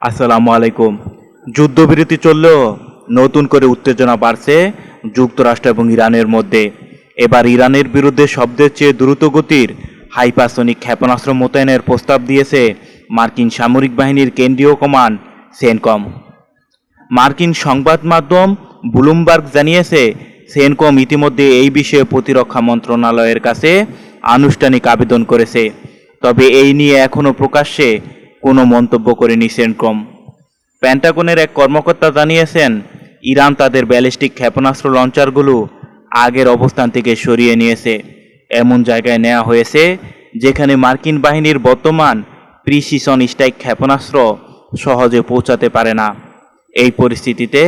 আসসালামু আলাইকুম। যুদ্ধবিরতি চললেও নতুন করে উত্তেজনা বাড়ছে যুক্তরাষ্ট্র এবং ইরানের মধ্যে। এবার ইরানের বিরুদ্ধে শব্দের চেয়ে দ্রুতগতির হাইপারসনিক ক্ষেপণাস্ত্র মোতায়েনের প্রস্তাব দিয়েছে মার্কিন সামরিক বাহিনীর কেন্দ্রীয় কমান্ড সেনকম। মার্কিন সংবাদ মাধ্যম ব্লুমবার্গ জানিয়েছে, সেনকম ইতিমধ্যে এই বিষয়ে প্রতিরক্ষা মন্ত্রণালয়ের কাছে আনুষ্ঠানিক আবেদন করেছে। তবে এই নিয়ে এখনও প্রকাশ্যে কোনো মন্তব্য করেনি সেনকম। পেন্টাগনের এক কর্মকর্তা জানিয়েছেন, ইরান তাদের ব্যালিস্টিক ক্ষেপণাস্ত্র লঞ্চারগুলো আগের অবস্থান থেকে সরিয়ে নিয়েছে। এমন জায়গায় নেওয়া হয়েছে যেখানে মার্কিন বাহিনীর বর্তমান প্রিসিশন স্ট্রাইক ক্ষেপণাস্ত্র সহজে পৌঁছাতে পারে না। এই পরিস্থিতিতে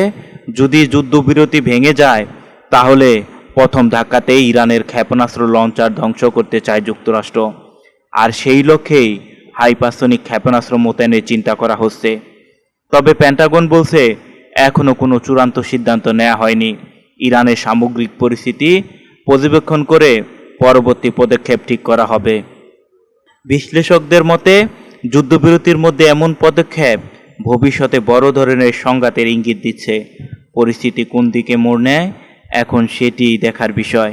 যদি যুদ্ধবিরতি ভেঙে যায়, তাহলে প্রথম ধাক্কাতেই ইরানের ক্ষেপণাস্ত্র লঞ্চার ধ্বংস করতে চায় যুক্তরাষ্ট্র। আর সেই লক্ষ্যেই হাইপারসনিক ক্ষেপণাস্ত্র মোতায়েনের চিন্তা করা হচ্ছে। তবে পেন্টাগন বলছে, এখনও কোনো চূড়ান্ত সিদ্ধান্ত নেওয়া হয়নি। ইরানের সামগ্রিক পরিস্থিতি পর্যবেক্ষণ করে পরবর্তী পদক্ষেপ ঠিক করা হবে। বিশ্লেষকদের মতে, যুদ্ধবিরতির মধ্যে এমন পদক্ষেপ ভবিষ্যতে বড় ধরনের সংঘাতের ইঙ্গিত দিচ্ছে। পরিস্থিতি কোন দিকে মোড় নেয়, এখন সেটিই দেখার বিষয়।